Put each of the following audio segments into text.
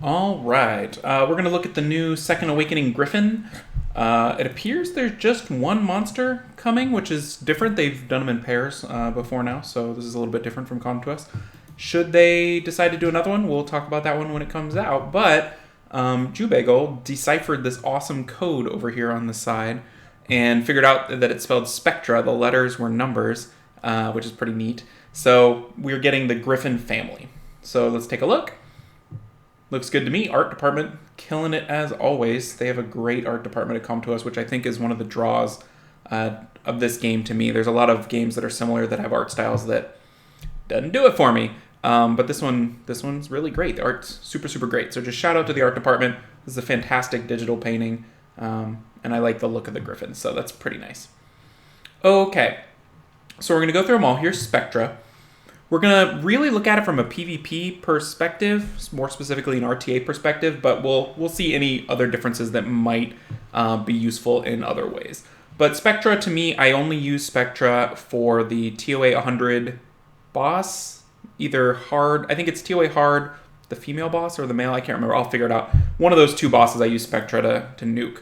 All right, we're going to look at the new Second Awakening Griffin. It appears there's just one monster coming, which is different. They've done them in pairs before now, so this is a little bit different from Conquest. Should they decide to do another one, we'll talk about that one when it comes out. But Jubagel deciphered this awesome code over here on the side and figured out that it spelled Spectra. The letters were numbers, which is pretty neat. So we're getting the Griffin family. So let's take a look. Looks good to me. Art department killing it as always. They have a great art department at Come To Us, which I think is one of the draws of this game to me. There's a lot of games that are similar that have art styles that doesn't do it for me. But this one's really great. The art's super, super great. So just shout out to the art department. This is a fantastic digital painting. And I like the look of the Griffin, so that's pretty nice. Okay. So we're going to go through them all. Here's Spectra. We're going to really look at it from a PvP perspective, more specifically an RTA perspective, but we'll see any other differences that might be useful in other ways. But Spectra, to me, I only use Spectra for the TOA 100 boss, either hard, I think it's TOA hard, the female boss, or the male, I can't remember, I'll figure it out. One of those two bosses I use Spectra to nuke.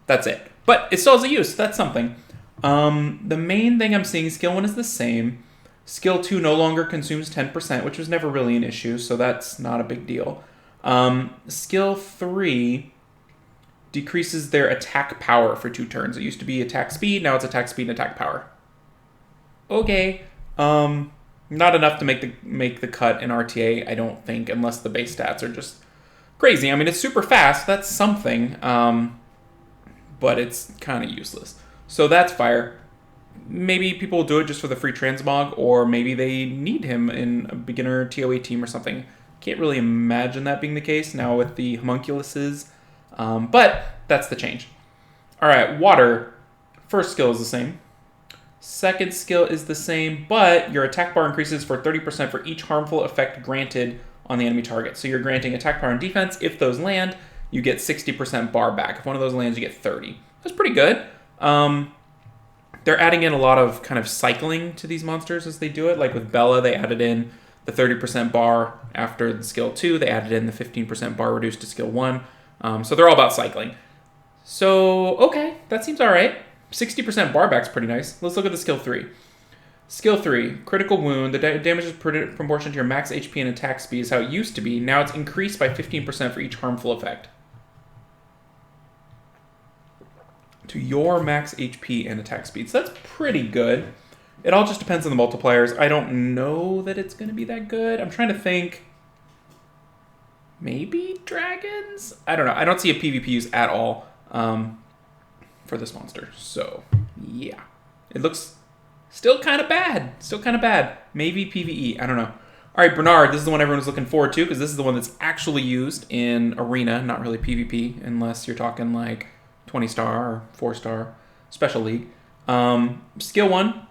That's it. But it still has a use, that's something. The main thing I'm seeing, skill 1 is the same. Skill 2 no longer consumes 10%, which was never really an issue, so that's not a big deal. Skill 3 decreases their attack power for 2 turns. It used to be attack speed, now it's attack speed and attack power. Okay. Not enough to make the cut in RTA, I don't think, unless the base stats are just crazy. I mean, it's super fast, that's something, but it's kind of useless. So that's fire. Maybe people will do it just for the free transmog, or maybe they need him in a beginner TOA team or something. Can't really imagine that being the case now with the homunculuses, but that's the change. All right, water. First skill is the same. Second skill is the same, but your attack bar increases for 30% for each harmful effect granted on the enemy target. So you're granting attack power and defense. If those land, you get 60% bar back. If one of those lands, you get 30. That's pretty good. They're adding in a lot of kind of cycling to these monsters as they do it. Like with Bella, they added in the 30% bar after the skill 2. They added in the 15% bar reduced to skill 1. So they're all about cycling. So, okay, that seems all right. 60% bar back's pretty nice. Let's look at the skill 3. Skill 3, critical wound. The damage is proportional to your max HP and attack speed is how it used to be. Now it's increased by 15% for each harmful effect. To your max HP and attack speed. So that's pretty good. It all just depends on the multipliers. I don't know that it's going to be that good. I'm trying to think. Maybe dragons? I don't know. I don't see a PvP use at all for this monster. So, yeah. It looks still kind of bad. Still kind of bad. Maybe PvE. I don't know. All right, Bernard. This is the one everyone's looking forward to because this is the one that's actually used in Arena, not really PvP, unless you're talking like 20-star or 4-star Special League. Skill 1,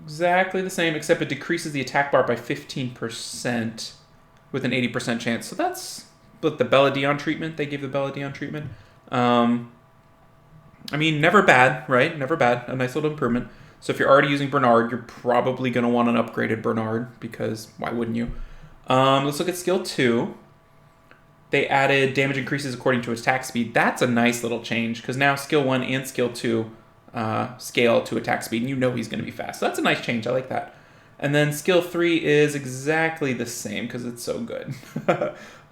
exactly the same, except it decreases the attack bar by 15% with an 80% chance. So that's but the Belladon treatment. They gave the Belladon treatment. I mean, never bad, right? Never bad. A nice little improvement. So if you're already using Bernard, you're probably going to want an upgraded Bernard because why wouldn't you? Let's look at skill 2. They added damage increases according to attack speed. That's a nice little change because now skill 1 and skill 2 scale to attack speed, and you know he's going to be fast. So that's a nice change. I like that. And then skill 3 is exactly the same because it's so good.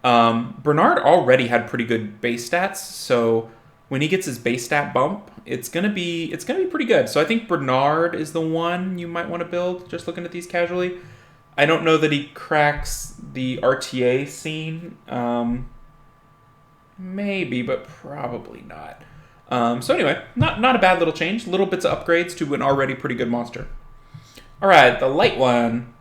Bernard already had pretty good base stats, so when he gets his base stat bump, it's gonna be pretty good. So I think Bernard is the one you might want to build. Just looking at these casually. I don't know that he cracks the RTA scene. Maybe, but probably not. So anyway, not a bad little change. Little bits of upgrades to an already pretty good monster. All right, the light one.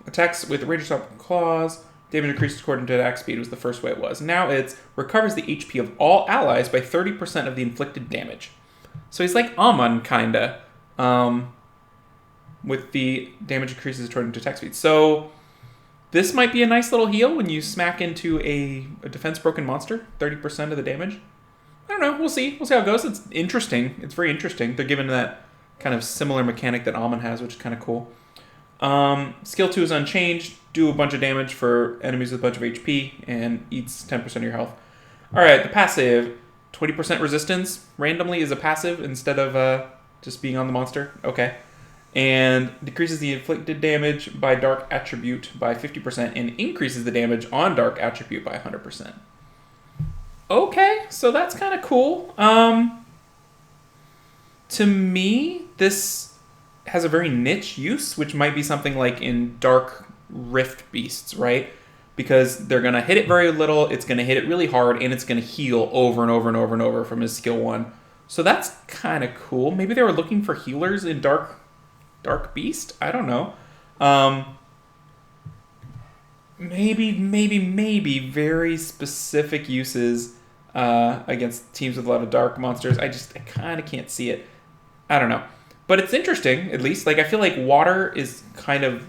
Attacks with Rage Stop Claws. Damage increases according to attack speed was the first way it was. Now it's recovers the HP of all allies by 30% of the inflicted damage. So he's like Amon, kinda. With the damage increases according to attack speed. So this might be a nice little heal when you smack into a defense broken monster. 30% of the damage. I don't know. We'll see. We'll see how it goes. It's interesting. It's very interesting. They're given that kind of similar mechanic that Amon has, which is kind of cool. Skill 2 is unchanged. Do a bunch of damage for enemies with a bunch of HP and eats 10% of your health. Alright, the passive. 20% resistance randomly is a passive instead of just being on the monster. Okay. And decreases the inflicted damage by dark attribute by 50% and increases the damage on dark attribute by 100%. Okay, so that's kind of cool. To me, this has a very niche use, which might be something like in Dark Rift Beasts, right? Because they're going to hit it very little, it's going to hit it really hard, and it's going to heal over and over and over and over from his skill 1. So that's kind of cool. Maybe they were looking for healers in Dark Beast? I don't know. Maybe very specific uses against teams with a lot of dark monsters. I kind of can't see it. I don't know. But it's interesting, at least. Like, I feel like water is kind of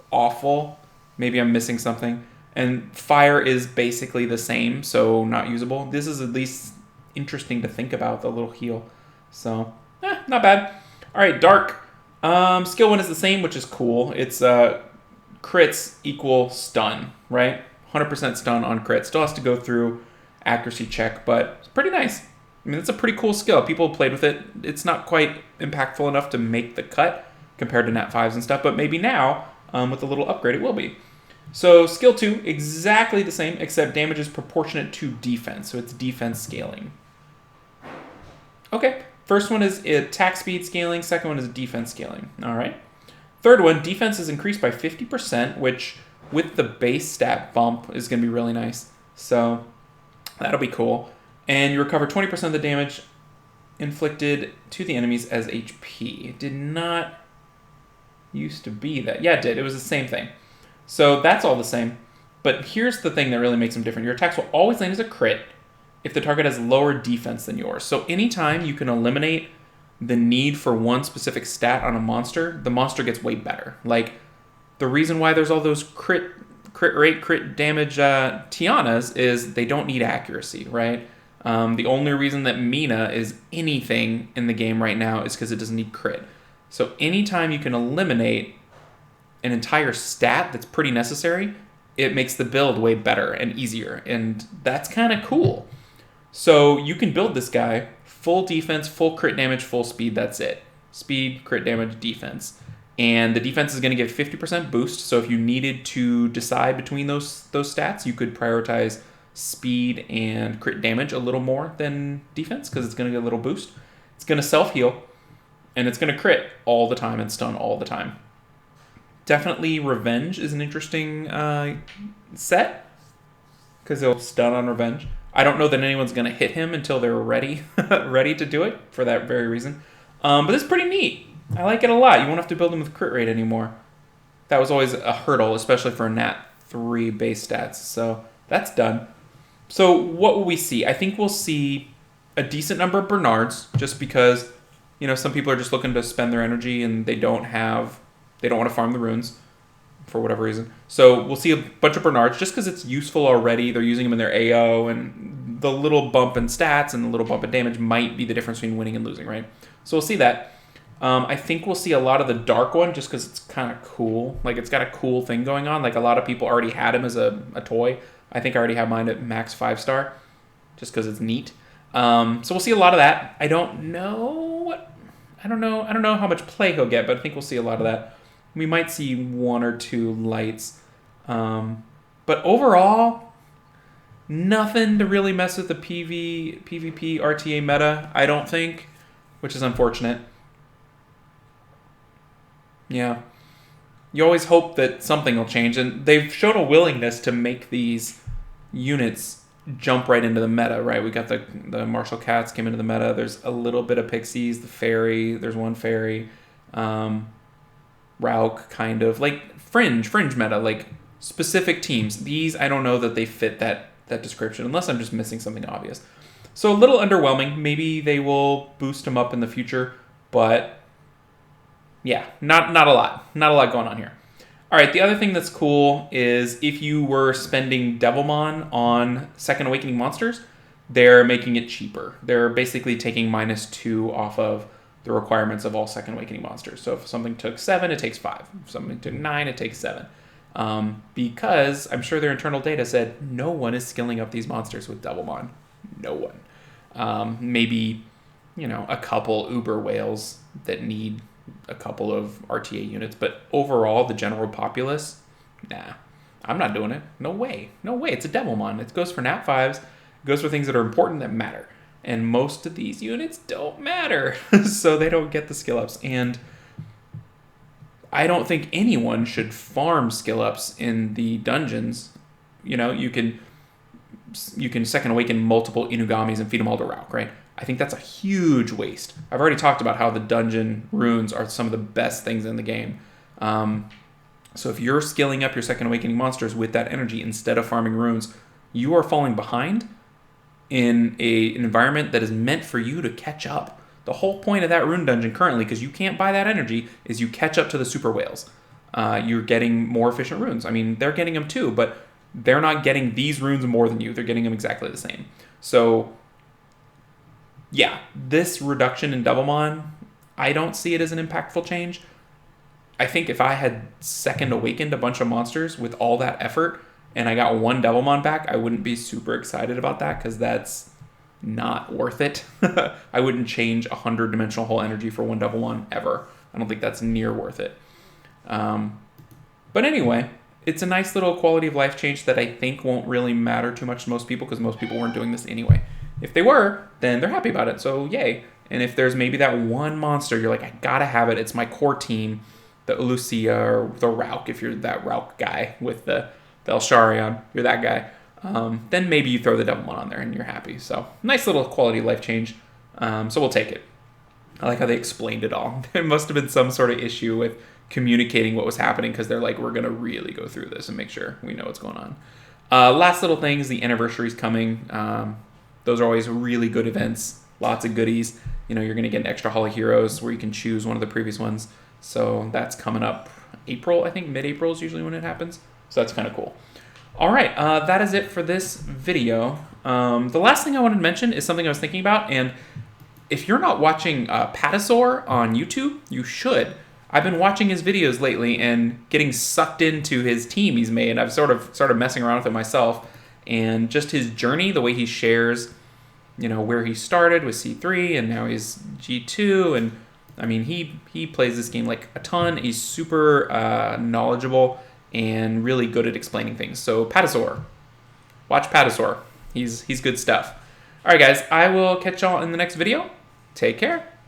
awful. Maybe I'm missing something. And fire is basically the same, so not usable. This is at least interesting to think about, the little heal. So, not bad. All right, dark. Skill 1 is the same, which is cool. It's crits equal stun, right? 100% stun on crit. Still has to go through accuracy check, but it's pretty nice. I mean, it's a pretty cool skill. People have played with it. It's not quite impactful enough to make the cut compared to Nat 5s and stuff, but maybe now, with a little upgrade, it will be. So, skill 2, exactly the same, except damage is proportionate to defense, so it's defense scaling. Okay, first one is attack speed scaling, second one is defense scaling. All right. Third one, defense is increased by 50%, which with the base stat bump is going to be really nice. So, that'll be cool. And you recover 20% of the damage inflicted to the enemies as HP. It did not used to be that. Yeah, it did. It was the same thing. So that's all the same. But here's the thing that really makes them different. Your attacks will always land as a crit if the target has lower defense than yours. So anytime you can eliminate the need for one specific stat on a monster, the monster gets way better. Like, the reason why there's all those crit rate, crit damage Tianas is they don't need accuracy, right? The only reason that Mina is anything in the game right now is because it doesn't need crit. So anytime you can eliminate an entire stat that's pretty necessary, it makes the build way better and easier. And that's kind of cool. So you can build this guy full defense, full crit damage, full speed, that's it. Speed, crit damage, defense. And the defense is going to give 50% boost. So if you needed to decide between those stats, you could prioritize speed and crit damage a little more than defense because it's going to get a little boost. It's going to self-heal, and it's going to crit all the time and stun all the time. Definitely Revenge is an interesting set because they'll stun on Revenge. I don't know that anyone's going to hit him until they're ready to do it for that very reason. But it's pretty neat. I like it a lot. You won't have to build him with crit rate anymore. That was always a hurdle, especially for Nat 3 base stats. So that's done. So what will we see? I think we'll see a decent number of Bernards, just because, you know, some people are just looking to spend their energy and they don't want to farm the runes for whatever reason. So we'll see a bunch of Bernards just because it's useful already. They're using them in their AO, and the little bump in stats and the little bump in damage might be the difference between winning and losing, right? So we'll see that. I think we'll see a lot of the dark one just because it's kind of cool. Like, it's got a cool thing going on. Like, a lot of people already had him as a toy. I think I already have mine at max 5-star just because it's neat. So we'll see a lot of that. I don't know how much play he'll get, but I think we'll see a lot of that. We might see 1 or 2 lights. But overall, nothing to really mess with the PvP RTA meta, I don't think, which is unfortunate. Yeah. You always hope that something will change, and they've shown a willingness to make these units jump right into the meta, right? We got the martial cats came into the meta. There's a little bit of pixies, the fairy. There's one fairy. Rauk, kind of. Like, fringe meta, like specific teams. These, I don't know that they fit that description, unless I'm just missing something obvious. So a little underwhelming. Maybe they will boost them up in the future, but yeah, not a lot. Not a lot going on here. All right, the other thing that's cool is if you were spending Devilmon on Second Awakening monsters, they're making it cheaper. They're basically taking -2 off of the requirements of all Second Awakening monsters. So if something took 7, it takes 5. If something took 9, it takes 7. Because I'm sure their internal data said no one is skilling up these monsters with Doublemon. No one. Maybe, a couple Uber whales that need a couple of RTA units, but overall, the general populace, nah, I'm not doing it. No way. No way. It's a Devilmon. It goes for nat 5s. It goes for things that are important that matter. And most of these units don't matter, so they don't get the skill ups. And I don't think anyone should farm skill ups in the dungeons. You can Second Awaken multiple Inugamis and feed them all to Rauk, right? I think that's a huge waste. I've already talked about how the dungeon runes are some of the best things in the game. So if you're skilling up your Second Awakening monsters with that energy instead of farming runes, you are falling behind in an environment that is meant for you to catch up. The whole point of that rune dungeon currently, because you can't buy that energy, is you catch up to the super whales. You're getting more efficient runes. I mean, they're getting them too, but they're not getting these runes more than you. They're getting them exactly the same. So, yeah, this reduction in Doublemon, I don't see it as an impactful change. I think if I had Second Awakened a bunch of monsters with all that effort and I got one Devilmon back, I wouldn't be super excited about that because that's not worth it. I wouldn't change 100-dimensional hull energy for one Devilmon ever. I don't think that's near worth it. But anyway, it's a nice little quality of life change that I think won't really matter too much to most people because most people weren't doing this anyway. If they were, then they're happy about it, so yay. And if there's maybe that one monster, you're like, I gotta have it, it's my core team, the Lucia or the Rauk, if you're that Rauk guy with the Elsharion, you're that guy, then maybe you throw the Devilmon on there and you're happy. So nice little quality of life change. So we'll take it. I like how they explained it all. There must have been some sort of issue with communicating what was happening because they're like, we're going to really go through this and make sure we know what's going on. Last little things, the anniversary's coming. Those are always really good events. Lots of goodies. You're going to get an extra Hall of Heroes where you can choose one of the previous ones. So that's coming up April, I think. Mid-April is usually when it happens. So that's kind of cool. All right, that is it for this video. The last thing I wanted to mention is something I was thinking about. And if you're not watching PatisauR on YouTube, you should. I've been watching his videos lately and getting sucked into his team he's made. I've sort of started messing around with it myself. And just his journey, the way he shares, where he started with C3 and now he's G2. And I mean, he plays this game like a ton. He's super knowledgeable and really good at explaining things. So PatisauR. Watch PatisauR. He's good stuff. All right, guys. I will catch y'all in the next video. Take care.